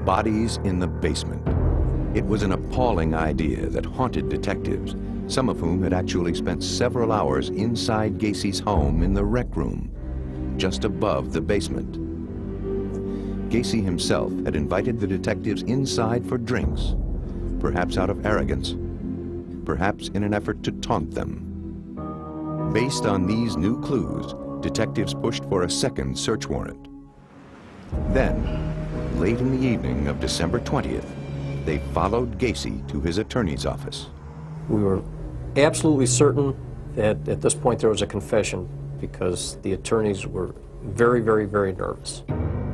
bodies in the basement. It was an appalling idea that haunted detectives, some of whom had actually spent several hours inside Gacy's home in the rec room, just above the basement. Gacy himself had invited the detectives inside for drinks, perhaps out of arrogance, perhaps in an effort to taunt them. Based on these new clues, detectives pushed for a second search warrant. Then, late in the evening of December 20th, they followed Gacy to his attorney's office. We were absolutely certain that at this point there was a confession because the attorneys were very, very, very nervous.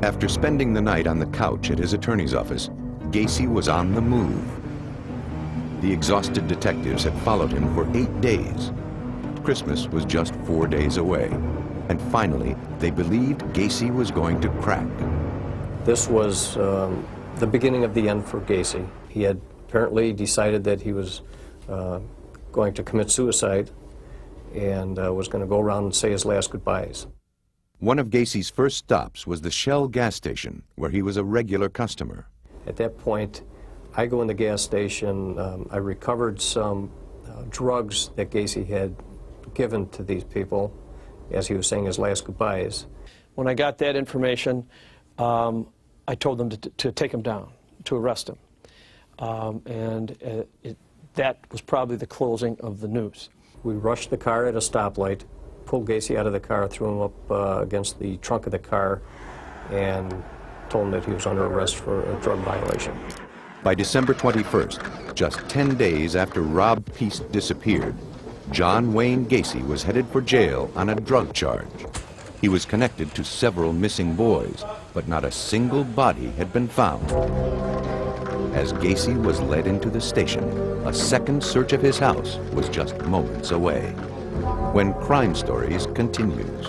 After spending the night on the couch at his attorney's office, Gacy was on the move. The exhausted detectives had followed him for 8 days. Christmas was just 4 days away, and finally, they believed Gacy was going to crack. This was the beginning of the end for Gacy. He had apparently decided that he was going to commit suicide and was going to go around and say his last goodbyes. One of Gacy's first stops was the Shell gas station, where he was a regular customer. At that point, I go in the gas station. I recovered some drugs that Gacy had given to these people as he was saying his last goodbyes. When I got that information, I told them to take him down, to arrest him. That was probably the closing of the news. We rushed the car at a stoplight, pulled Gacy out of the car, threw him up against the trunk of the car, and told him that he was under arrest for a drug violation. By December 21st, just 10 days after Rob Peace disappeared, John Wayne Gacy was headed for jail on a drug charge. He was connected to several missing boys, but not a single body had been found. As Gacy was led into the station, a second search of his house was just moments away. When Crime Stories continues.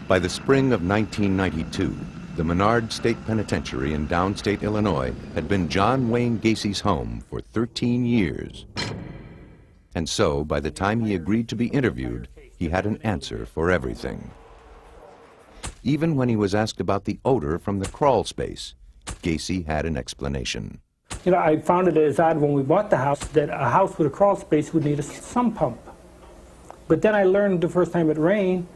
By the spring of 1992, the Menard State Penitentiary in downstate Illinois had been John Wayne Gacy's home for 13 years. And so, by the time he agreed to be interviewed, he had an answer for everything. Even when he was asked about the odor from the crawl space, Gacy had an explanation. You know, I found it as odd when we bought the house that a house with a crawl space would need a sump pump. But then I learned the first time it rained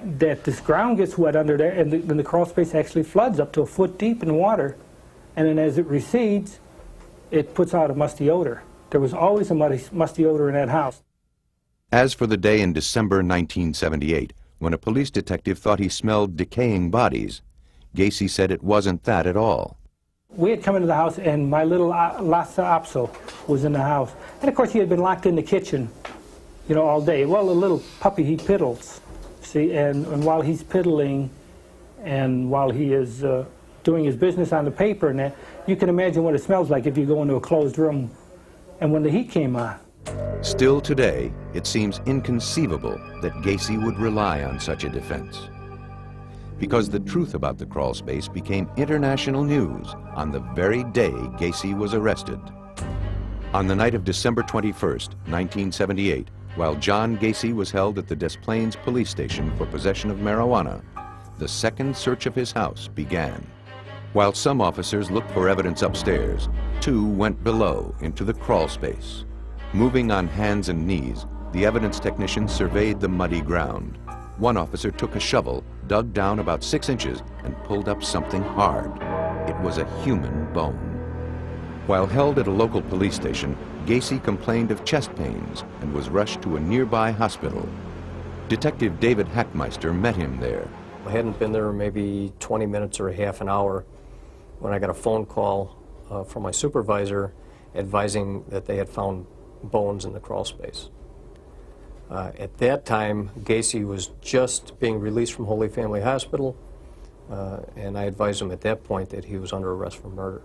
that this ground gets wet under there, and then the crawl space actually floods up to a foot deep in water. And then as it recedes, it puts out a musty odor. There was always a musty odor in that house. As for the day in December 1978, when a police detective thought he smelled decaying bodies, Gacy said it wasn't that at all. We had come into the house, and my little Lhasa Apso was in the house. And of course, he had been locked in the kitchen, you know, all day. Well, a little puppy, he piddles. See, and while he's piddling and while he is doing his business on the paper and that, you can imagine what it smells like if you go into a closed room and when the heat came on. Still today, it seems inconceivable that Gacy would rely on such a defense. Because the truth about the crawl space became international news on the very day Gacy was arrested. On the night of December 21st, 1978, while John Gacy was held at the Des Plaines police station for possession of marijuana, the second search of his house began. While some officers looked for evidence upstairs, two went below into the crawl space. Moving on hands and knees, the evidence technicians surveyed the muddy ground. One officer took a shovel, dug down about 6 inches, and pulled up something hard. It was a human bone. While held at a local police station, Gacy complained of chest pains and was rushed to a nearby hospital. Detective David Hackmeister met him there. I hadn't been there maybe 20 minutes or a half an hour when I got a phone call from my supervisor advising that they had found bones in the crawl space. At that time, Gacy was just being released from Holy Family Hospital, and I advised him at that point that he was under arrest for murder.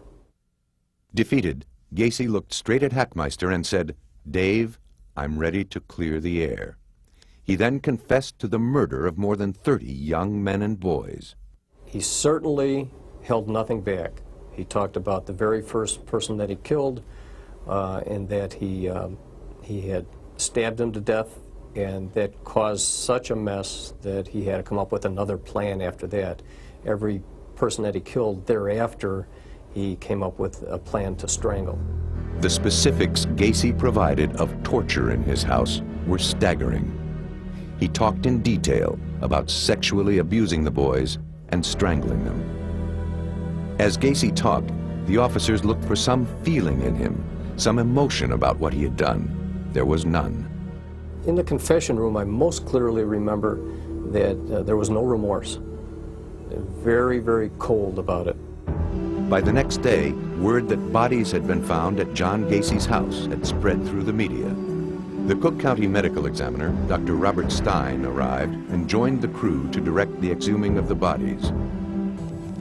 Defeated, Gacy looked straight at Hackmeister and said, "Dave, I'm ready to clear the air." He then confessed to the murder of more than 30 young men and boys. He certainly held nothing back. He talked about the very first person that he killed, and that he he had stabbed him to death, and that caused such a mess that he had to come up with another plan after that. Every person that he killed thereafter, he came up with a plan to strangle. The specifics Gacy provided of torture in his house were staggering. He talked in detail about sexually abusing the boys and strangling them. As Gacy talked, the officers looked for some feeling in him, some emotion about what he had done. There was none. In the confession room, I most clearly remember that there was no remorse. Very, very cold about it. By the next day, word that bodies had been found at John Gacy's house had spread through the media. The Cook County medical examiner, Dr. Robert Stein, arrived and joined the crew to direct the exhuming of the bodies.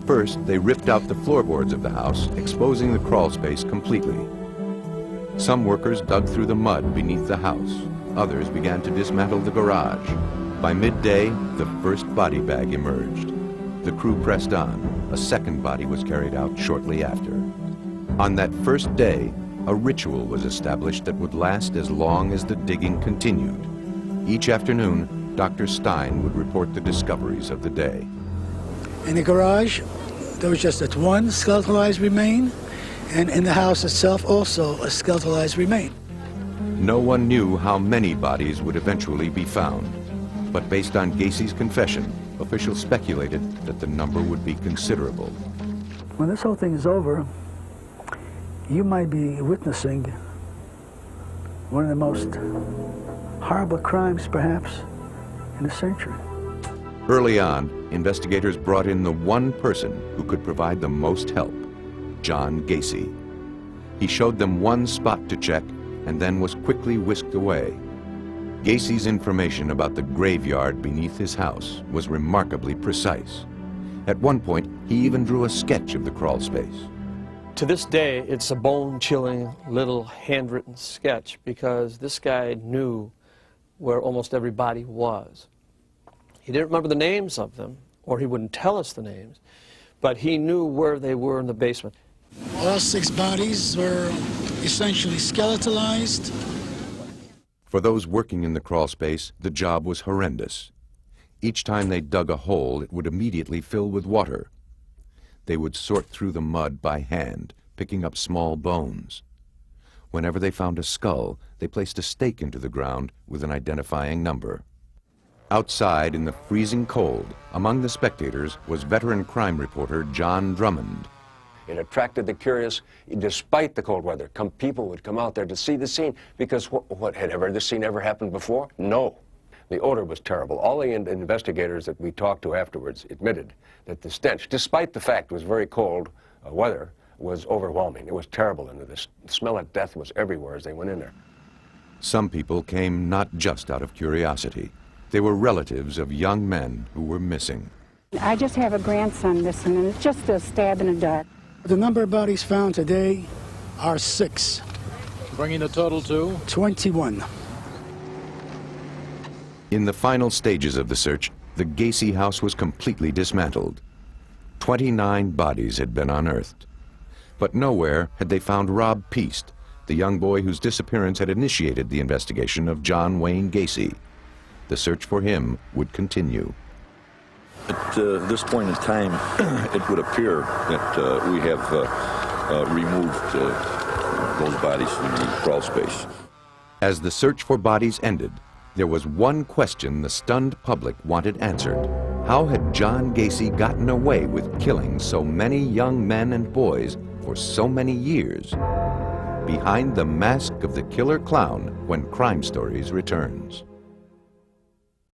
First, they ripped out the floorboards of the house, exposing the crawl space completely. Some workers dug through the mud beneath the house. Others began to dismantle the garage. By midday, the first body bag emerged. The crew pressed on. A second body was carried out shortly after. On that first day, a ritual was established that would last as long as the digging continued. Each afternoon, Dr. Stein would report the discoveries of the day. In the garage, there was just that one skeletalized remain, and in the house itself also a skeletalized remain. No one knew how many bodies would eventually be found, but based on Gacy's confession, officials speculated that the number would be considerable. When this whole thing is over, you might be witnessing one of the most horrible crimes, perhaps, in a century. Early on, investigators brought in the one person who could provide the most help, John Gacy. He showed them one spot to check and then was quickly whisked away. Gacy's information about the graveyard beneath his house was remarkably precise. At one point, he even drew a sketch of the crawl space. To this day, it's a bone-chilling little handwritten sketch because this guy knew where almost every body was. He didn't remember the names of them, or he wouldn't tell us the names, but he knew where they were in the basement. All 6 bodies were essentially skeletalized. For those working in the crawl space, the job was horrendous. Each time they dug a hole, it would immediately fill with water. They would sort through the mud by hand, picking up small bones. Whenever they found a skull, they placed a stake into the ground with an identifying number. Outside in the freezing cold, among the spectators was veteran crime reporter John Drummond. It attracted the curious, despite the cold weather. People would come out there to see the scene because what had this scene ever happened before? No. The odor was terrible. All the investigators that we talked to afterwards admitted that the stench, despite the fact it was very cold weather, was overwhelming. It was terrible in there. The smell of death was everywhere as they went in there. Some people came not just out of curiosity. They were relatives of young men who were missing. I just have a grandson missing, and it's just a stab in the dark. The number of bodies found today are 6. Bringing the total to? 21. In the final stages of the search, the Gacy house was completely dismantled. 29 bodies had been unearthed. But nowhere had they found Rob Peast, the young boy whose disappearance had initiated the investigation of John Wayne Gacy. The search for him would continue. At this point in time, it would appear that we have removed those bodies from the crawl space. As the search for bodies ended, there was one question the stunned public wanted answered. How had John Gacy gotten away with killing so many young men and boys for so many years? Behind the mask of the killer clown when Crime Stories returns.